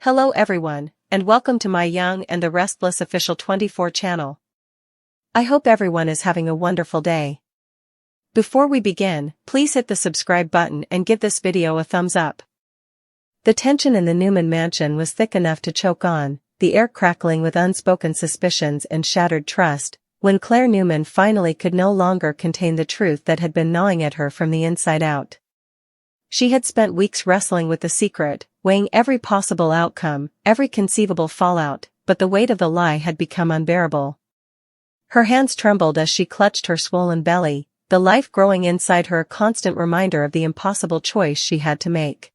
Hello everyone, and welcome to my Young and the Restless official 24 channel. I hope everyone is having a wonderful day. Before we begin, please hit the subscribe button and give this video a thumbs up. The tension in the Newman mansion was thick enough to choke on, the air crackling with unspoken suspicions and shattered trust, when Claire Newman finally could no longer contain the truth that had been gnawing at her from the inside out. She had spent weeks wrestling with the secret, weighing every possible outcome, every conceivable fallout, but the weight of the lie had become unbearable. Her hands trembled as she clutched her swollen belly, the life growing inside her a constant reminder of the impossible choice she had to make.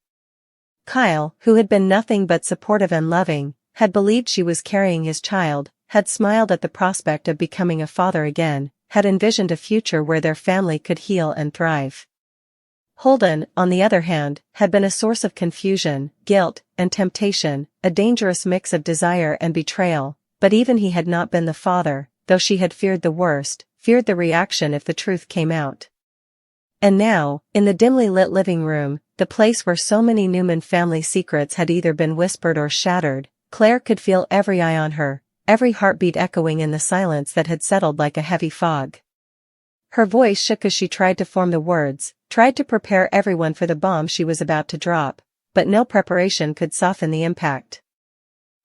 Kyle, who had been nothing but supportive and loving, had believed she was carrying his child, had smiled at the prospect of becoming a father again, had envisioned a future where their family could heal and thrive. Holden, on the other hand, had been a source of confusion, guilt, and temptation, a dangerous mix of desire and betrayal, but even he had not been the father, though she had feared the worst, feared the reaction if the truth came out. And now, in the dimly lit living room, the place where so many Newman family secrets had either been whispered or shattered, Claire could feel every eye on her, every heartbeat echoing in the silence that had settled like a heavy fog. Her voice shook as she tried to form the words, tried to prepare everyone for the bomb she was about to drop, but no preparation could soften the impact.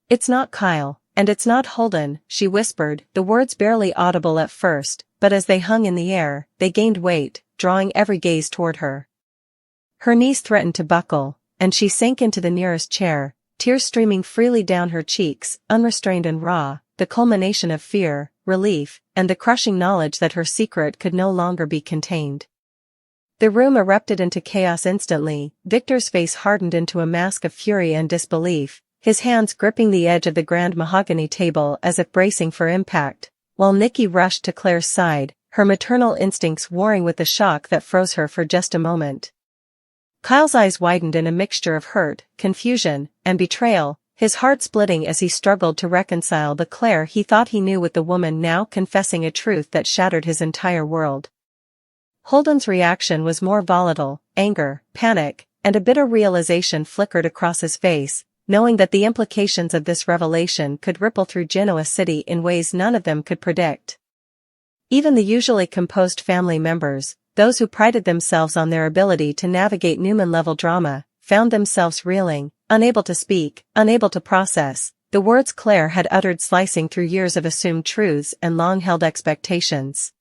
"It's not Kyle, and it's not Holden," she whispered, the words barely audible at first, but as they hung in the air, they gained weight, drawing every gaze toward her. Her knees threatened to buckle, and she sank into the nearest chair, tears streaming freely down her cheeks, unrestrained and raw, the culmination of fear, relief, and the crushing knowledge that her secret could no longer be contained. The room erupted into chaos instantly. Victor's face hardened into a mask of fury and disbelief, his hands gripping the edge of the grand mahogany table as if bracing for impact, while Nikki rushed to Claire's side, her maternal instincts warring with the shock that froze her for just a moment. Kyle's eyes widened in a mixture of hurt, confusion, and betrayal, his heart splitting as he struggled to reconcile the Claire he thought he knew with the woman now confessing a truth that shattered his entire world. Holden's reaction was more volatile, anger, panic, and a bitter realization flickered across his face, knowing that the implications of this revelation could ripple through Genoa City in ways none of them could predict. Even the usually composed family members, those who prided themselves on their ability to navigate Newman-level drama, found themselves reeling, unable to speak, unable to process, the words Claire had uttered slicing through years of assumed truths and long-held expectations.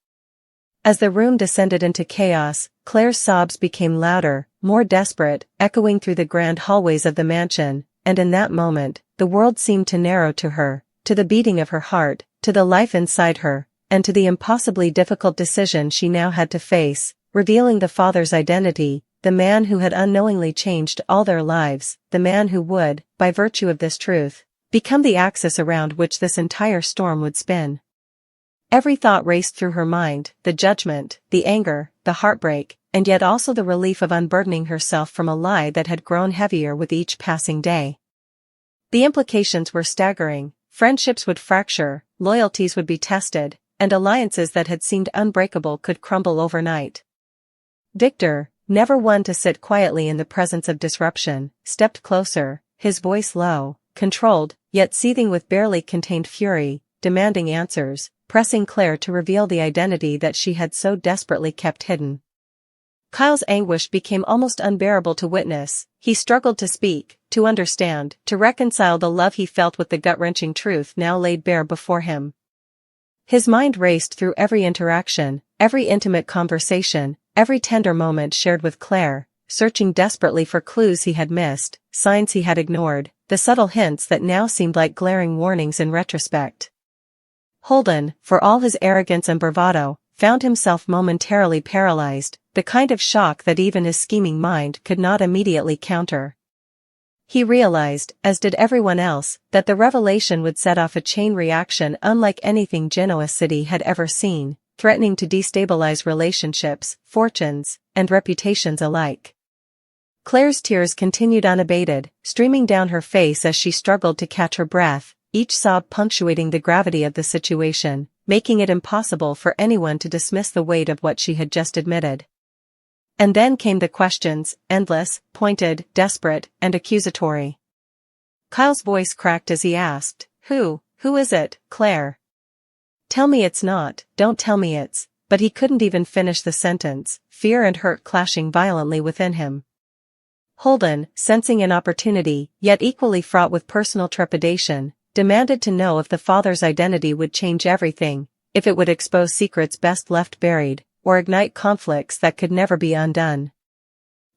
As the room descended into chaos, Claire's sobs became louder, more desperate, echoing through the grand hallways of the mansion, and in that moment, the world seemed to narrow to her, to the beating of her heart, to the life inside her, and to the impossibly difficult decision she now had to face, revealing the father's identity, the man who had unknowingly changed all their lives, the man who would, by virtue of this truth, become the axis around which this entire storm would spin. Every thought raced through her mind, the judgment, the anger, the heartbreak, and yet also the relief of unburdening herself from a lie that had grown heavier with each passing day. The implications were staggering. Friendships would fracture, loyalties would be tested, and alliances that had seemed unbreakable could crumble overnight. Victor, never one to sit quietly in the presence of disruption, stepped closer, his voice low, controlled, yet seething with barely contained fury, demanding answers, pressing Claire to reveal the identity that she had so desperately kept hidden. Kyle's anguish became almost unbearable to witness. He struggled to speak, to understand, to reconcile the love he felt with the gut-wrenching truth now laid bare before him. His mind raced through every interaction, every intimate conversation, every tender moment shared with Claire, searching desperately for clues he had missed, signs he had ignored, the subtle hints that now seemed like glaring warnings in retrospect. Holden, for all his arrogance and bravado, found himself momentarily paralyzed, the kind of shock that even his scheming mind could not immediately counter. He realized, as did everyone else, that the revelation would set off a chain reaction unlike anything Genoa City had ever seen, threatening to destabilize relationships, fortunes, and reputations alike. Claire's tears continued unabated, streaming down her face as she struggled to catch her breath, each sob punctuating the gravity of the situation, making it impossible for anyone to dismiss the weight of what she had just admitted. And then came the questions, endless, pointed, desperate, and accusatory. Kyle's voice cracked as he asked, Who is it, Claire? Tell me it's not, don't tell me it's, but he couldn't even finish the sentence, fear and hurt clashing violently within him. Holden, sensing an opportunity, yet equally fraught with personal trepidation, demanded to know if the father's identity would change everything, if it would expose secrets best left buried, or ignite conflicts that could never be undone.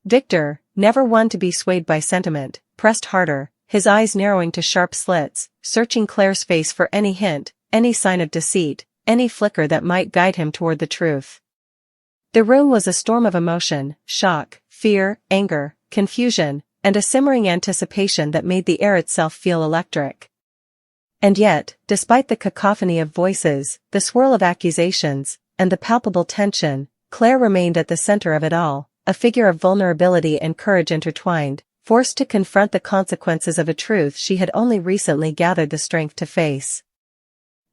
Victor, never one to be swayed by sentiment, pressed harder, his eyes narrowing to sharp slits, searching Claire's face for any hint, any sign of deceit, any flicker that might guide him toward the truth. The room was a storm of emotion, shock, fear, anger, confusion, and a simmering anticipation that made the air itself feel electric. And yet, despite the cacophony of voices, the swirl of accusations, and the palpable tension, Claire remained at the center of it all, a figure of vulnerability and courage intertwined, forced to confront the consequences of a truth she had only recently gathered the strength to face.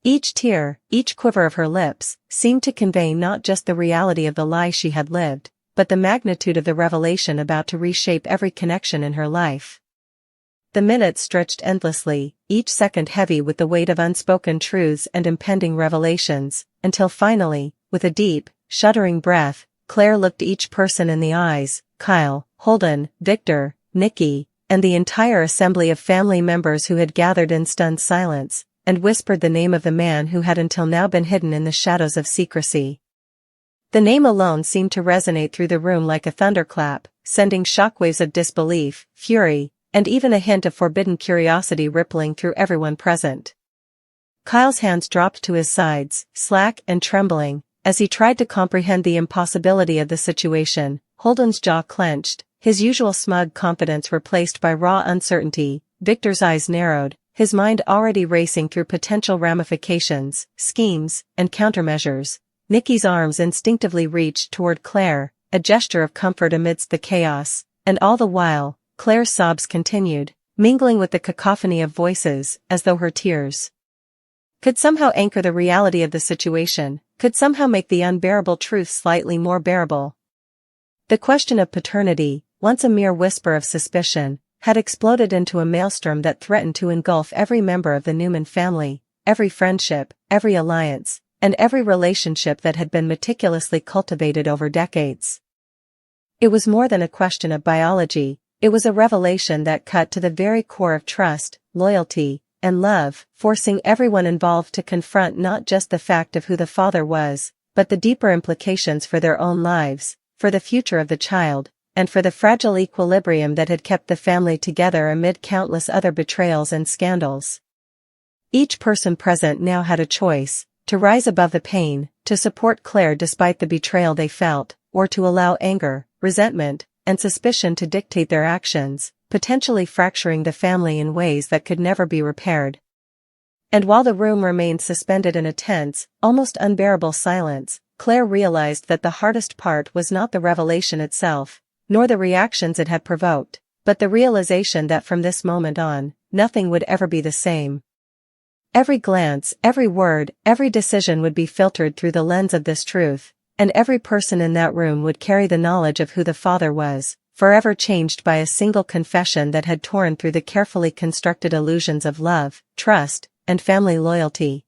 Each tear, each quiver of her lips, seemed to convey not just the reality of the lie she had lived, but the magnitude of the revelation about to reshape every connection in her life. The minutes stretched endlessly, each second heavy with the weight of unspoken truths and impending revelations, until finally, with a deep, shuddering breath, Claire looked each person in the eyes, Kyle, Holden, Victor, Nikki, and the entire assembly of family members who had gathered in stunned silence, and whispered the name of the man who had until now been hidden in the shadows of secrecy. The name alone seemed to resonate through the room like a thunderclap, sending shockwaves of disbelief, fury, and even a hint of forbidden curiosity rippling through everyone present. Kyle's hands dropped to his sides, slack and trembling, as he tried to comprehend the impossibility of the situation. Holden's jaw clenched, his usual smug confidence replaced by raw uncertainty. Victor's eyes narrowed, his mind already racing through potential ramifications, schemes, and countermeasures. Nikki's arms instinctively reached toward Claire, a gesture of comfort amidst the chaos, and all the while, Claire's sobs continued, mingling with the cacophony of voices, as though her tears could somehow anchor the reality of the situation, could somehow make the unbearable truth slightly more bearable. The question of paternity, once a mere whisper of suspicion, had exploded into a maelstrom that threatened to engulf every member of the Newman family, every friendship, every alliance, and every relationship that had been meticulously cultivated over decades. It was more than a question of biology, it was a revelation that cut to the very core of trust, loyalty, and love, forcing everyone involved to confront not just the fact of who the father was, but the deeper implications for their own lives, for the future of the child, and for the fragile equilibrium that had kept the family together amid countless other betrayals and scandals. Each person present now had a choice, to rise above the pain, to support Claire despite the betrayal they felt, or to allow anger, resentment, and suspicion to dictate their actions, potentially fracturing the family in ways that could never be repaired. And while the room remained suspended in a tense, almost unbearable silence, Claire realized that the hardest part was not the revelation itself, nor the reactions it had provoked, but the realization that from this moment on, nothing would ever be the same. Every glance, every word, every decision would be filtered through the lens of this truth, and every person in that room would carry the knowledge of who the father was, forever changed by a single confession that had torn through the carefully constructed illusions of love, trust, and family loyalty.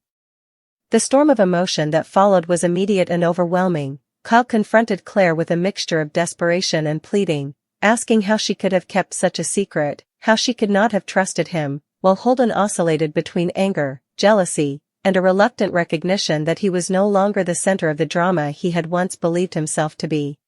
The storm of emotion that followed was immediate and overwhelming. Kyle confronted Claire with a mixture of desperation and pleading, asking how she could have kept such a secret, how she could not have trusted him, while Holden oscillated between anger, jealousy, and a reluctant recognition that he was no longer the center of the drama he had once believed himself to be.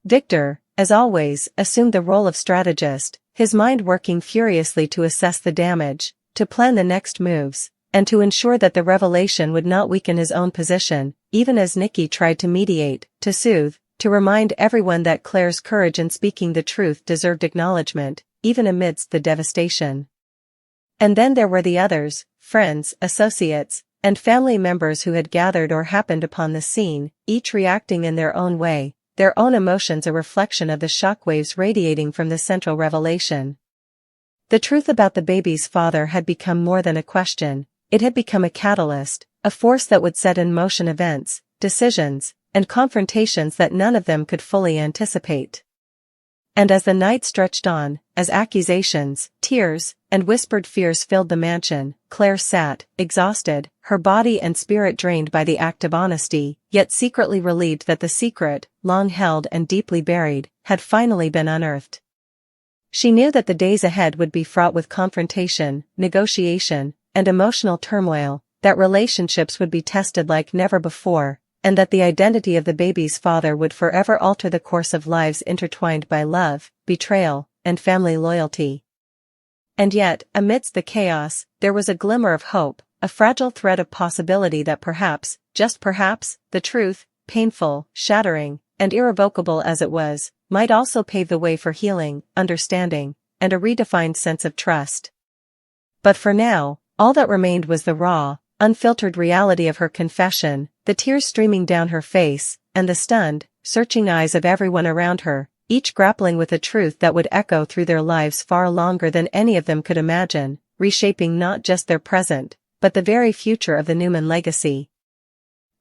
Victor, as always, assumed the role of strategist, his mind working furiously to assess the damage, to plan the next moves, and to ensure that the revelation would not weaken his own position, even as Nikki tried to mediate, to soothe, to remind everyone that Claire's courage in speaking the truth deserved acknowledgement, even amidst the devastation. And then there were the others, friends, associates, and family members who had gathered or happened upon the scene, each reacting in their own way, their own emotions a reflection of the shockwaves radiating from the central revelation. The truth about the baby's father had become more than a question, it had become a catalyst, a force that would set in motion events, decisions, and confrontations that none of them could fully anticipate. And as the night stretched on, as accusations, tears, and whispered fears filled the mansion. Claire sat, exhausted, her body and spirit drained by the act of honesty, yet secretly relieved that the secret, long held and deeply buried, had finally been unearthed. She knew that the days ahead would be fraught with confrontation, negotiation, and emotional turmoil, that relationships would be tested like never before, and that the identity of the baby's father would forever alter the course of lives intertwined by love, betrayal, and family loyalty. And yet, amidst the chaos, there was a glimmer of hope, a fragile thread of possibility that perhaps, just perhaps, the truth, painful, shattering, and irrevocable as it was, might also pave the way for healing, understanding, and a redefined sense of trust. But for now, all that remained was the raw, unfiltered reality of her confession, the tears streaming down her face, and the stunned, searching eyes of everyone around her, each grappling with a truth that would echo through their lives far longer than any of them could imagine, reshaping not just their present, but the very future of the Newman legacy.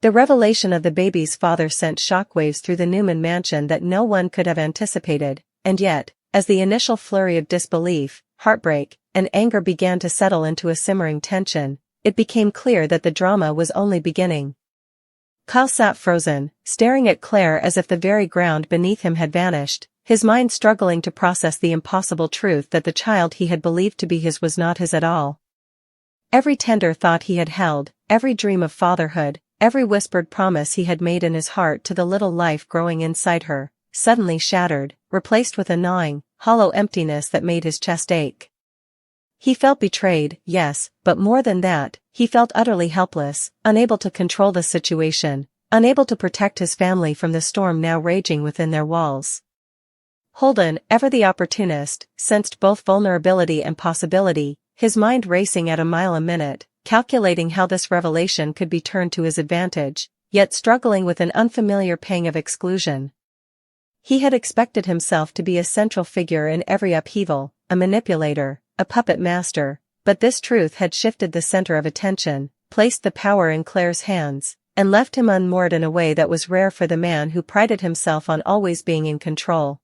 The revelation of the baby's father sent shockwaves through the Newman mansion that no one could have anticipated, and yet, as the initial flurry of disbelief, heartbreak, and anger began to settle into a simmering tension, it became clear that the drama was only beginning. Kyle sat frozen, staring at Claire as if the very ground beneath him had vanished, his mind struggling to process the impossible truth that the child he had believed to be his was not his at all. Every tender thought he had held, every dream of fatherhood, every whispered promise he had made in his heart to the little life growing inside her, suddenly shattered, replaced with a gnawing, hollow emptiness that made his chest ache. He felt betrayed, yes, but more than that, he felt utterly helpless, unable to control the situation, unable to protect his family from the storm now raging within their walls. Holden, ever the opportunist, sensed both vulnerability and possibility, his mind racing at a mile a minute, calculating how this revelation could be turned to his advantage, yet struggling with an unfamiliar pang of exclusion. He had expected himself to be a central figure in every upheaval, a manipulator, a puppet master, but this truth had shifted the center of attention, placed the power in Claire's hands, and left him unmoored in a way that was rare for the man who prided himself on always being in control.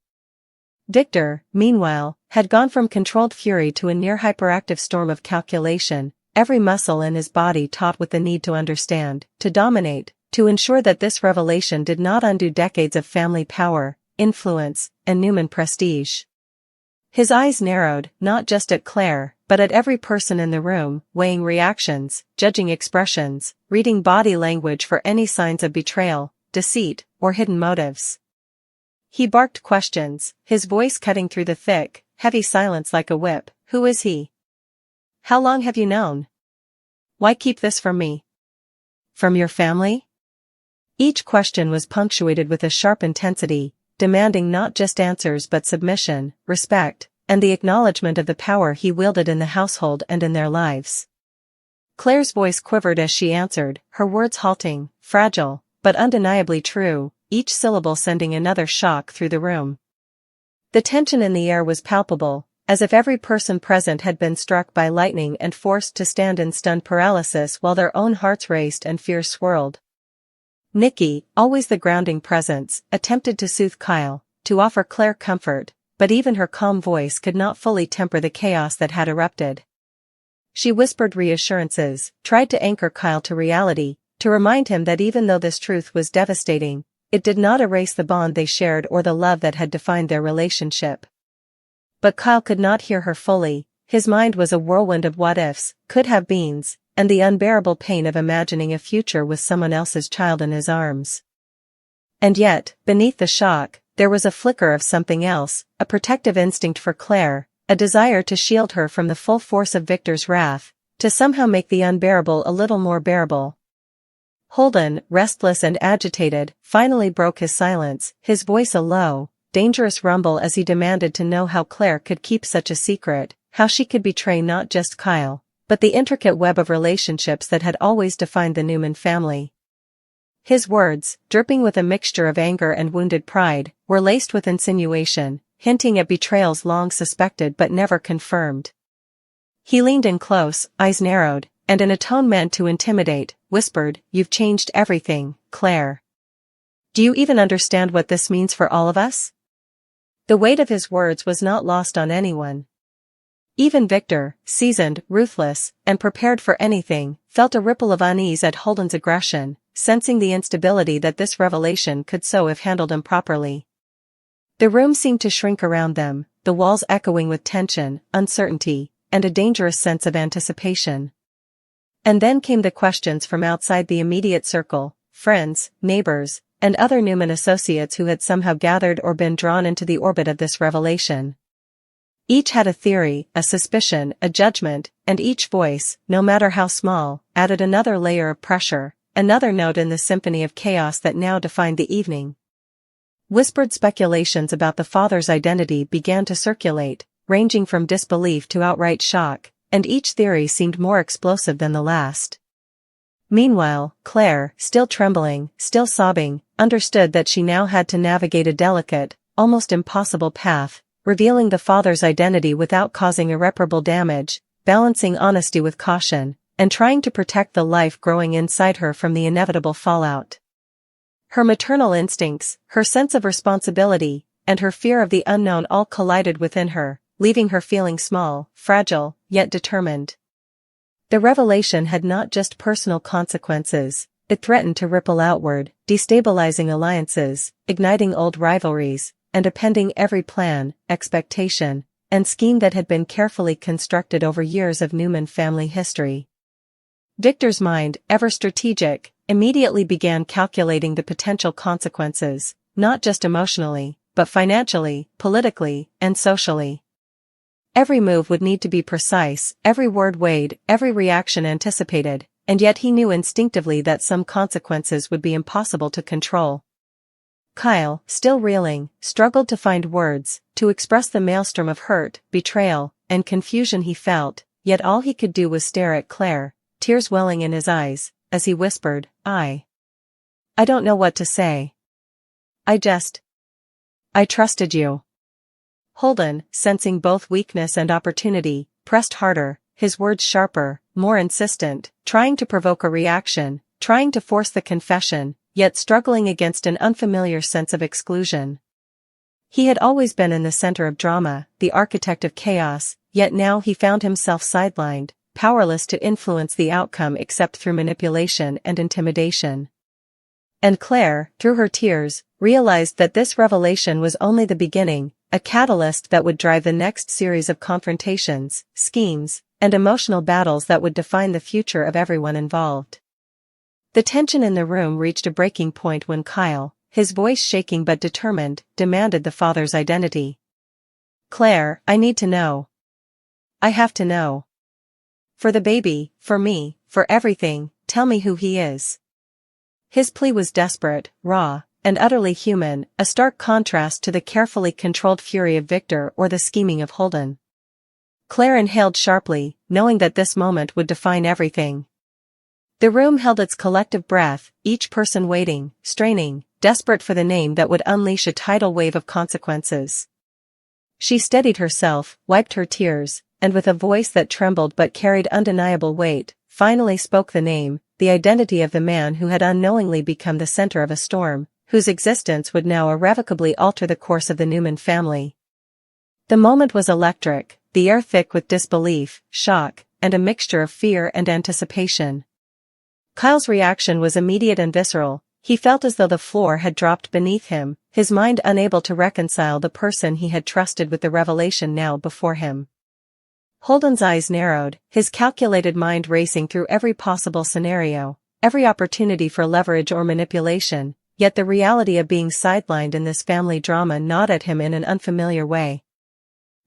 Victor, meanwhile, had gone from controlled fury to a near hyperactive storm of calculation, every muscle in his body taut with the need to understand, to dominate, to ensure that this revelation did not undo decades of family power, influence, and Newman prestige. His eyes narrowed, not just at Claire, but at every person in the room, weighing reactions, judging expressions, reading body language for any signs of betrayal, deceit, or hidden motives. He barked questions, his voice cutting through the thick, heavy silence like a whip. Who is he? How long have you known? Why keep this from me? From your family? Each question was punctuated with a sharp intensity, demanding not just answers but submission, respect, and the acknowledgement of the power he wielded in the household and in their lives. Claire's voice quivered as she answered, her words halting, fragile, but undeniably true, each syllable sending another shock through the room. The tension in the air was palpable, as if every person present had been struck by lightning and forced to stand in stunned paralysis while their own hearts raced and fears swirled. Nikki, always the grounding presence, attempted to soothe Kyle, to offer Claire comfort, but even her calm voice could not fully temper the chaos that had erupted. She whispered reassurances, tried to anchor Kyle to reality, to remind him that even though this truth was devastating, it did not erase the bond they shared or the love that had defined their relationship. But Kyle could not hear her fully, his mind was a whirlwind of what-ifs, could-have-beens, and the unbearable pain of imagining a future with someone else's child in his arms. And yet, beneath the shock, there was a flicker of something else, a protective instinct for Claire, a desire to shield her from the full force of Victor's wrath, to somehow make the unbearable a little more bearable. Holden, restless and agitated, finally broke his silence, his voice a low, dangerous rumble as he demanded to know how Claire could keep such a secret, how she could betray not just Kyle, but the intricate web of relationships that had always defined the Newman family. His words, dripping with a mixture of anger and wounded pride, were laced with insinuation, hinting at betrayals long suspected but never confirmed. He leaned in close, eyes narrowed, and in a tone meant to intimidate, whispered, "You've changed everything, Claire. Do you even understand what this means for all of us?" The weight of his words was not lost on anyone. Even Victor, seasoned, ruthless, and prepared for anything, felt a ripple of unease at Holden's aggression, sensing the instability that this revelation could sow if handled improperly. The room seemed to shrink around them, the walls echoing with tension, uncertainty, and a dangerous sense of anticipation. And then came the questions from outside the immediate circle, friends, neighbors, and other Newman associates who had somehow gathered or been drawn into the orbit of this revelation. Each had a theory, a suspicion, a judgment, and each voice, no matter how small, added another layer of pressure, another note in the symphony of chaos that now defined the evening. Whispered speculations about the father's identity began to circulate, ranging from disbelief to outright shock, and each theory seemed more explosive than the last. Meanwhile, Claire, still trembling, still sobbing, understood that she now had to navigate a delicate, almost impossible path, revealing the father's identity without causing irreparable damage, balancing honesty with caution, and trying to protect the life growing inside her from the inevitable fallout. Her maternal instincts, her sense of responsibility, and her fear of the unknown all collided within her, leaving her feeling small, fragile, yet determined. The revelation had not just personal consequences, it threatened to ripple outward, destabilizing alliances, igniting old rivalries, and appending every plan, expectation, and scheme that had been carefully constructed over years of Newman family history. Victor's mind, ever strategic, immediately began calculating the potential consequences, not just emotionally, but financially, politically, and socially. Every move would need to be precise, every word weighed, every reaction anticipated, and yet he knew instinctively that some consequences would be impossible to control. Kyle, still reeling, struggled to find words, to express the maelstrom of hurt, betrayal, and confusion he felt, yet all he could do was stare at Claire, tears welling in his eyes, as he whispered, I don't know what to say. I trusted you. Holden, sensing both weakness and opportunity, pressed harder, his words sharper, more insistent, trying to provoke a reaction, trying to force the confession, yet struggling against an unfamiliar sense of exclusion. He had always been in the center of drama, the architect of chaos, yet now he found himself sidelined, powerless to influence the outcome except through manipulation and intimidation. And Claire, through her tears, realized that this revelation was only the beginning, a catalyst that would drive the next series of confrontations, schemes, and emotional battles that would define the future of everyone involved. The tension in the room reached a breaking point when Kyle, his voice shaking but determined, demanded the father's identity. Claire, I need to know. I have to know. For the baby, for me, for everything, tell me who he is. His plea was desperate, raw, and utterly human, a stark contrast to the carefully controlled fury of Victor or the scheming of Holden. Claire inhaled sharply, knowing that this moment would define everything. The room held its collective breath, each person waiting, straining, desperate for the name that would unleash a tidal wave of consequences. She steadied herself, wiped her tears, and with a voice that trembled but carried undeniable weight, finally spoke the name, the identity of the man who had unknowingly become the center of a storm, whose existence would now irrevocably alter the course of the Newman family. The moment was electric, the air thick with disbelief, shock, and a mixture of fear and anticipation. Kyle's reaction was immediate and visceral. He felt as though the floor had dropped beneath him, his mind unable to reconcile the person he had trusted with the revelation now before him. Holden's eyes narrowed, his calculated mind racing through every possible scenario, every opportunity for leverage or manipulation, yet the reality of being sidelined in this family drama gnawed at him in an unfamiliar way.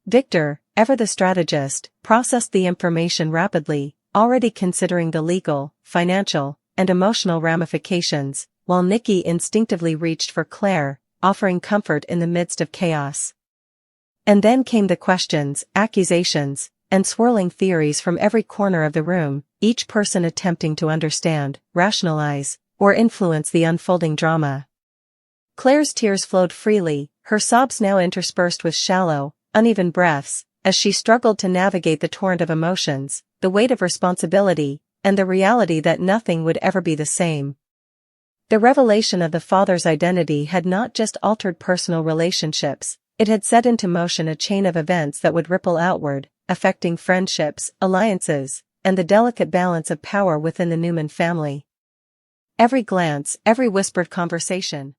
Victor, ever the strategist, processed the information rapidly, already considering the legal, financial, and emotional ramifications, while Nikki instinctively reached for Claire, offering comfort in the midst of chaos. And then came the questions, accusations, and swirling theories from every corner of the room, each person attempting to understand, rationalize, or influence the unfolding drama. Claire's tears flowed freely, her sobs now interspersed with shallow, uneven breaths, as she struggled to navigate the torrent of emotions, the weight of responsibility, and the reality that nothing would ever be the same. The revelation of the father's identity had not just altered personal relationships, it had set into motion a chain of events that would ripple outward, affecting friendships, alliances, and the delicate balance of power within the Newman family. Every glance, every whispered conversation,